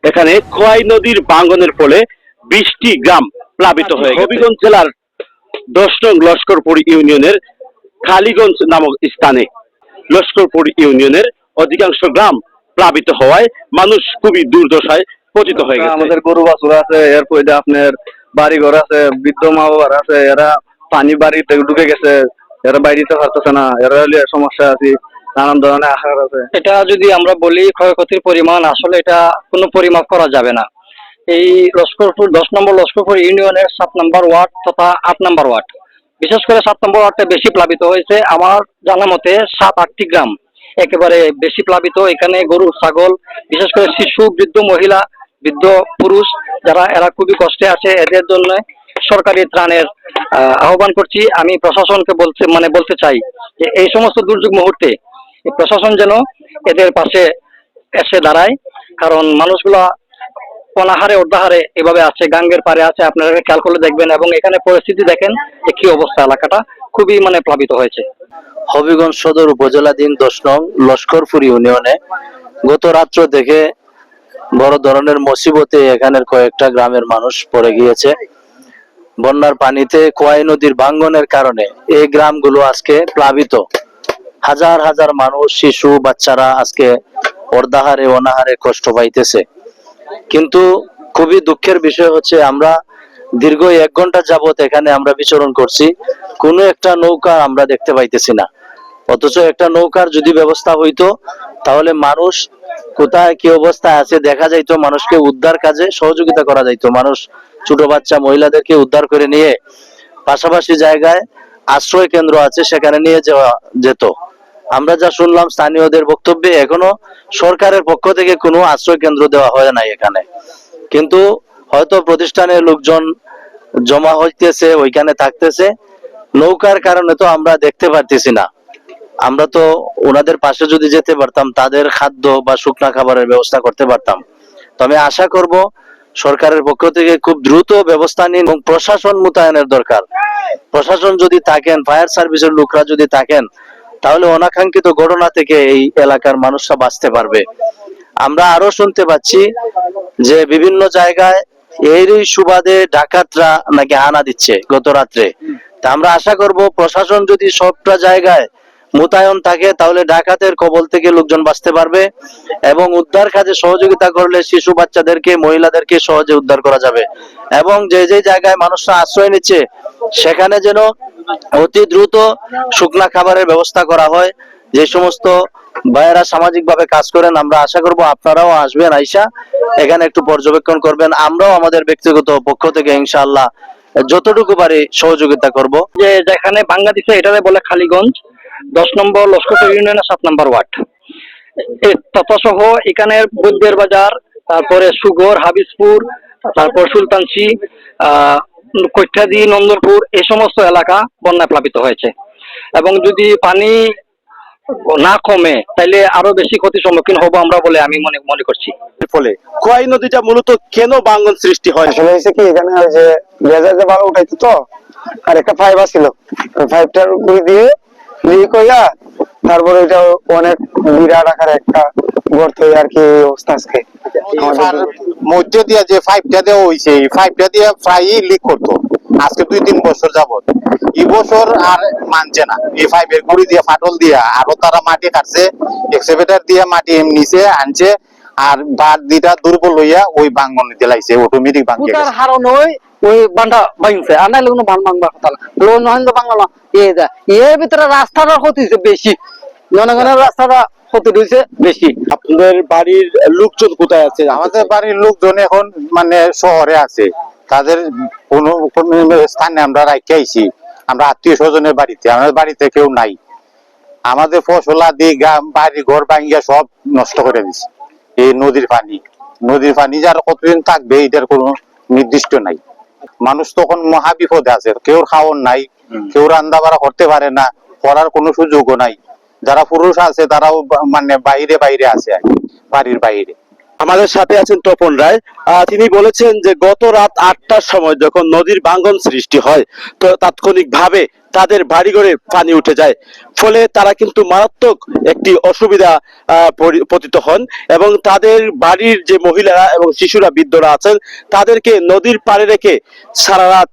এখানে খোয়াই নদীর ভাঙ্গনের ফলে 20টি গ্রাম প্লাবিত হয়ে গেছে। হবিগঞ্জ জেলার 10 নং লস্করপুর ইউনিয়নের খালিগঞ্জ নামক স্থানে লস্করপুর ইউনিয়নের অধিকাংশ গ্রাম প্লাবিত হওয়ায় মানুষ খুবই দুর্দশায় পতিত হয়ে গেছে। আমাদের গরু বাছুর আছে, এরপরে আপনার বাড়ি ঘর আছে, বৃদ্ধ মা বাবার আছে, এরা পানি বাড়িতে ঢুকে গেছে, এরা বাইরে দিতে পারতেছে না, এরা সমস্যা আছে, নানান ধরনের আহার আছে। এটা যদি আমরা বলি ক্ষয়ক্ষতির পরিমাণ, আসলে এটা কোনো পরিমাপ করা যাবে না। এই লস্করপুর 10 নম্বর লস্করপুর ইউনিয়নের 7 নম্বর ওয়ার্ড তথা 8 নম্বর ওয়ার্ড, বিশেষ করে 7 নম্বর ওয়ার্ডটা বেশি প্লাবিত হয়েছে। আমার জানা মতে 7-8টি গ্রাম একেবারে বেশি প্লাবিত। এখানে গরু ছাগল, বিশেষ করে শিশু, বৃদ্ধ মহিলা, বৃদ্ধ পুরুষ, যারা এরা খুবই কষ্টে আছে। এদের জন্য সরকারি ত্রাণের আহ্বান করছি। আমি প্রশাসনকে বলতে চাই যে এই সমস্ত দুর্যোগ মুহূর্তে প্রশাসন যেন এদের পাশে এসে দাঁড়ায়, কারণ মানুষগুলা অনাহারে অর্ধাহারে এভাবে আছে, গাঙ্গের পারে আছে। আপনারা খেয়াল করলে দেখবেন, এবং এখানে পরিস্থিতি দেখেন যে কি অবস্থা, এলাকাটা খুবই প্লাবিত হয়েছে। হবিগঞ্জ সদর উপজেলাধীন 10 নং লস্করপুর ইউনিয়নে গত রাত্র থেকে বড় ধরনের মুসিবতে এখানের কয়েকটা গ্রামের মানুষ পড়ে গিয়েছে। বন্যার পানিতে খোয়াই নদীর ভাঙ্গনের কারণে এই গ্রামগুলো আজকে প্লাবিত। হাজার হাজার মানুষ, শিশু, বাচ্চারা আজকে অর্ধাহারে অনাহারে কষ্ট পাইতেছে। কিন্তু খুবই দুঃখের বিষয় হচ্ছে, আমরা দীর্ঘ 1 ঘন্টা যাবত এখানে আমরা বিচরণ করছি, কোনো একটা নৌকা আমরা দেখতে পাইতেছি না। অথচ একটা নৌকার যদি ব্যবস্থা হইতো তাহলে মানুষ কোথায় কি অবস্থায় আছে দেখা যাইতো, মানুষকে উদ্ধার কাজে সহযোগিতা করা যাইতো। মানুষ, ছোট বাচ্চা, মহিলাদেরকে উদ্ধার করে নিয়ে পাশাপাশি জায়গায় আশ্রয় কেন্দ্র আছে সেখানে নিয়ে যাওয়া যেত। আমরা যা শুনলাম স্থানীয়দের বক্তব্যে, এখনো সরকারের পক্ষ থেকে কোনো আশ্রয় কেন্দ্র দেওয়া হয় নাই এখানে। কিন্তু হয়তো প্রতিষ্ঠানের লোকজন জমা হইতেছে, ওইখানে থাকতেছে, নৌকার কারণে তো আমরা দেখতে পারতেছি না। আমরা তো ওনাদের পাশে যদি যেতে পারতাম, তাদের খাদ্য বা শুকনা খাবারের ব্যবস্থা করতে পারতাম। তো আমি আশা করব সরকারের পক্ষ থেকে খুব দ্রুত ব্যবস্থা নিন এবং প্রশাসন মোতায়েনের দরকার। প্রশাসন যদি থাকেন, ফায়ার সার্ভিসের লোকরা যদি থাকেন, তাহলে অনাকাঙ্ক্ষিত ঘটনা থেকে এই এলাকার মানুষরা বাঁচতে পারবে। আমরা আরো শুনতে পাচ্ছি যে বিভিন্ন জায়গায় এরই সুবাদে ডাকাতরা নাকি হানা দিচ্ছে গত রাত্রে। তা আমরা আশা করব প্রশাসন যদি সবটা জায়গায় মোতায়েন থাকে, তাহলে ডাকাতের কবল থেকে লোকজন বাঁচতে পারবে এবং উদ্ধার কাজে সহযোগিতা করলে শিশু বাচ্চাদেরকে, মহিলাদেরকে সহজে উদ্ধার করা যাবে। এবং যে যে জায়গায় মানুষরা আশ্রয় নিচ্ছে সেখানে যেন অতি দ্রুত শুকনা খাবারের ব্যবস্থা করা হয়। যে সমস্ত ভাইয়েরা সামাজিক ভাবে কাজ করেন, আমরা আশা করব আপনারাও আসবেন, আইসা এখানে একটু পর্যবেক্ষণ করবেন। আমরাও আমাদের ব্যক্তিগত পক্ষ থেকে ইনশাআল্লাহ যতটুকু পারি সহযোগিতা করব। যে যেখানে ভাঙ্গা দিচ্ছে এটাকে বলে খালিগঞ্জ, 10 নম্বর লস্করপুর ইউনিয়নের 7 নম্বর ওয়ার্ড। তথাসহ এখানে বৈদ্যের বাজার, তারপরে সুগর, হাবিজপুর, তারপর সুলতানসি, কৈঠাদি, নন্দনপুর, এই সমস্ত এলাকা বন্যা প্লাবিত হয়েছে। এবং যদি পানি না কমে তাহলে আরো বেশি ক্ষতির সম্মুখীন হবো আমরা বলে আমি মনে করছি। ফলে খোয়াই নদীটা মূলত কেন ভাঙ্গন সৃষ্টি হয়? আসলে হয়েছে কি, এখানে ওই যে গ্যাসের যে ভালো উঠাইতো তো, আর একটা পাইপ ছিল, ওই পাইপটার উপরে দিয়ে লিক হইয়া তারপরে ওইটা অনেক বিরাট আকারে একটা গর্ত হয়ে আর কি অবস্থা আজকে। মধ্য দিয়া যে পাইপটা দেওয়া হয়েছে, এই পাইপটা দিয়ে প্রায়ই লিক করতো আজকে 2-3 বছর যাবত। এই বছর আর মানছে না, এই পাইপের গুড়ি দিয়ে ফাটল দিয়া আরো তারা মাটি কাটছে, এক্সকেভেটর দিয়ে মাটি নিচে আনছে, আর বাদ দিটা দুর্বল হইয়া ওই ভাঙ্গন নিতে লাগছে, অটোমেটিক ভাঙছে। হারণ ওই বান্ডা ভাঙছে, আনাইলে কোনো ভাঙবার কথা না, লোন হইতো বাংলা এর ভিতরে রাস্তাটা ক্ষতি হয়েছে বেশি, জনগণের রাস্তাটা ক্ষতি হয়েছে বেশি। আপনাদের বাড়ির লোকজন কোথায় আছে? আমাদের বাড়ির লোকজন এখন মানে শহরে আছে, তাদের কোনো স্থানে আমরা রাখতে আইছি, আমরা আত্মীয় স্বজনের বাড়িতে, আমাদের বাড়িতে কেউ নাই। আমাদের ফসল আদি বাড়ি ঘর ভাঙ্গিয়া সব নষ্ট করে দিচ্ছে এই নদীর পানি যার কতদিন থাকবে এটার কোনো নির্দিষ্ট নাই। মানুষ তখন মহা বিপদে আছে, কেউ খাওয়ার নাই, কেউ রান্না বাড়া করতে পারে না, করার কোনো সুযোগও নাই। যারা পুরুষ আছে তারাও মানে বাইরে আছে, বাড়ির বাইরে। আমাদের সাথে আছেন তপন রায়। তিনি বলেছেন যে গত রাত 8টার সময় যখন নদীর ভাঙ্গন সৃষ্টি হয়, তো তাৎক্ষণিকভাবে তাদের বাড়িঘরে পানি উঠে যায়, ফলে তারা কিন্তু মারাত্মক একটি অসুবিধা পতিত হন এবং তাদের বাড়ির যে মহিলারা এবং শিশুরা, বৃদ্ধরা আছেন, তাদেরকে নদীর পাড়ে রেখে সারা রাত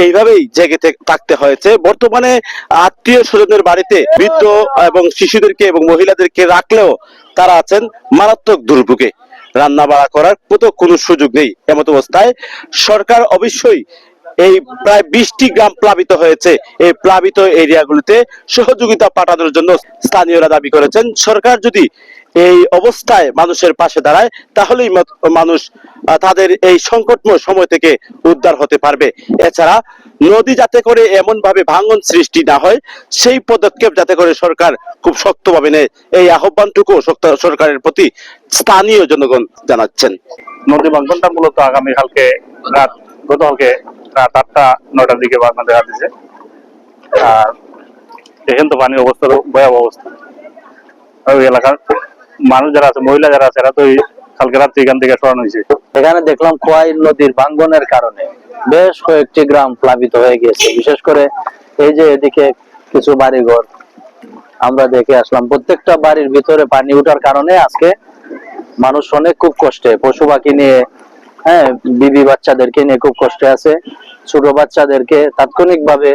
এইভাবেই জেগে থাকতে হয়েছে। বর্তমানে আত্মীয় স্বজনের বাড়িতে বৃদ্ধ এবং শিশুদেরকে এবং মহিলাদেরকে রাখলেও তারা আছেন মারাত্মক দুর্ভোগে, রান্না বাড়া করার মতো কোনো সুযোগ নেই। এমত অবস্থায় সরকার অবশ্যই এই প্রায় 20টি গ্রাম প্লাবিত হয়েছে, এই প্লাবিত এরিয়াগুলিতে সহযোগিতা পাঠানোর জন্য স্থানীয়রা দাবি করেছেন। সরকার যদি এই অবস্থায় মানুষের পাশে দাঁড়ায়, তাহলেই মানুষ তাদের এই সংকটময় সময় থেকে উদ্ধার হতে পারবে। এছাড়া নদী যাতে করে এমন ভাবে ভাঙন সৃষ্টি না হয়, সেই পদক্ষেপ যাতে করে সরকার খুব শক্তভাবে নেয়, এই আহ্বানটুকু সরকারের প্রতি স্থানীয় জনগণ জানাচ্ছেন। নদী ভাঙ্গনটা মূলত আগামীকালকে গতকালকে রাত 8টা-9টার দিকে বাঁধনা দেখা দিচ্ছে। আর এখন তো পানির অবস্থা ভয়াবহ অবস্থা। ওই এলাকার মানুষ যারা আছে, মহিলা যারা আছে, এরা তো কালকে রাত্রে এখান থেকে সরানো হয়েছে। এখানে দেখলাম খোয়াই নদীর ভাঙ্গনের কারণে বেশ কয়েকটি গ্রাম প্লাবিত হয়ে গিয়েছে। বিশেষ করে এই যে এদিকে কিছু বাড়িঘর আমরা দেখে আসলাম, প্রত্যেকটা বাড়ির ভিতরে পানি উঠার কারণে আজকে মানুষ অনেক খুব কষ্টে, পশু পাখি নিয়ে, হ্যাঁ, বিবি বাচ্চাদেরকে নিয়ে খুব কষ্টে আছে। ছোট বাচ্চাদেরকে তাৎক্ষণিকভাবে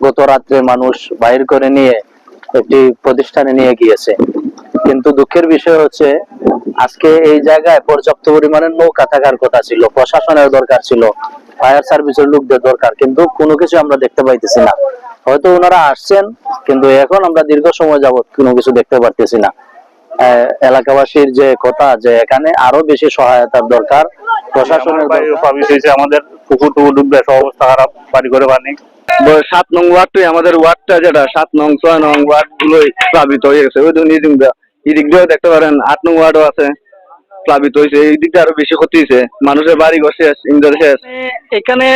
গত রাত্রে মানুষ বাইর করে নিয়ে একটি প্রতিষ্ঠানে নিয়ে গিয়েছে। কিন্তু দুঃখের বিষয় হচ্ছে আজকে এই জায়গায় পর্যাপ্ত পরিমাণের নৌকা থাকার কথা ছিল, প্রশাসনের দরকার ছিল, ফায়ার সার্ভিসের লোকদের দরকার, কিন্তু কোনো কিছু আমরা দেখতে পাইতেছি না। হয়তো ওনারা আসছেন, কিন্তু এখন আমরা দীর্ঘ সময় যাবত কোনো কিছু দেখতে পারতেছি না। এলাকাবাসীর যে কথা যে এখানে আরো বেশি সহায়তার দরকার, প্রশাসনের আমাদের পুকুর টুকুর ডুববে, সব অবস্থা খারাপ, বাড়ি করে পানি। 7 নং ওয়ার্ডটাই আমাদের ওয়ার্ডটা, যেটা 7 নং 6 নং ওয়ার্ড গুলোই প্লাবিত হয়ে গেছে। ওই জন্য এই দিক দিয়েও দেখতে পারেন 8 নং ওয়ার্ডও আছে, প্লাবিত হয়েছে। এই দিকটা আরো বেশি ক্ষতি হয়েছে, মানুষের বাড়ি ঘর শেষ, ইন্দ্র শেষ। এখানে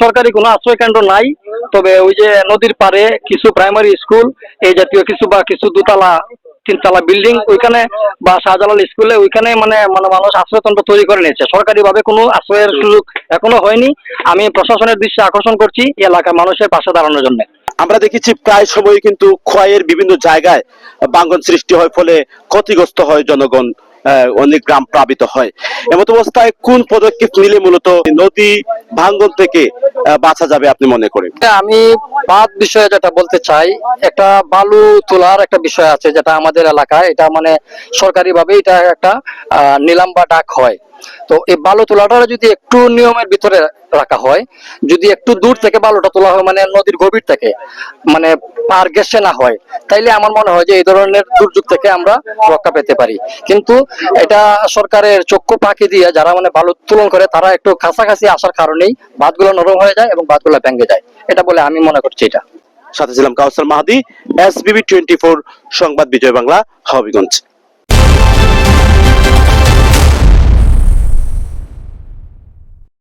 সরকারি কোনো আশ্রয় কেন্দ্র নাই, তবে ওই যে নদীর পাড়ে কিছু প্রাইমারি স্কুল, এই জাতীয় কিছু বা কিছু 2তলা 3তলা বিল্ডিং, ওইখানে বা শাহজালাল স্কুলে ওইখানে মানে মানুষ আশ্রয়তন্ত্র তৈরি করে নিয়েছে। সরকারি ভাবে কোনো আশ্রয়ের সুযোগ এখনো হয়নি। আমি প্রশাসনের দৃষ্টি আকর্ষণ করছি এলাকার মানুষের পাশে দাঁড়ানোর জন্য। আমরা দেখেছি প্রায় সময় কিন্তু ক্ষয়ের বিভিন্ন জায়গায় ভাঙ্গন সৃষ্টি হয়, ফলে ক্ষতিগ্রস্ত হয় জনগণ, অনেক গ্রাম প্লাবিত হয়। এমত অবস্থায় কোন পদক্ষেপ নিলে মূলত নদী ভাঙ্গন থেকে বাঁচা যাবে আপনি মনে করেন? আমি বাদ বিষয়ে যেটা বলতে চাই, একটা বালু তোলার একটা বিষয় আছে যেটা আমাদের এলাকায়, এটা মানে সরকারি ভাবে এটা একটা নিলাম বা ডাক হয়। তো এই বালু তোলাটা যদি একটু নিয়মের ভিতরে রাখা হয়, যদি একটু দূর থেকে বালুটা তোলা হয়, মানে নদীর গভীর থেকে, মানে পার ঘেঁষে না হয়, তাইলে আমার মনে হয় যে এই ধরনের দুর্যোগ থেকে আমরা রক্ষা পেতে পারি। কিন্তু এটা সরকারের চক্ষু ফাঁকি দিয়ে যারা মানে বালু উত্তোলন করে, তারা একটু কাছাকাছি আসার কারণেই বাঁধগুলো নরম হয়ে যায় এবং বাঁধগুলো ভেঙে যায়, এটা বলে আমি মনে করছি। এটা সাথে ছিলাম কাউসার মাহাদি, SBB 24 সংবাদ, বিজয় বাংলা, হবিগঞ্জ।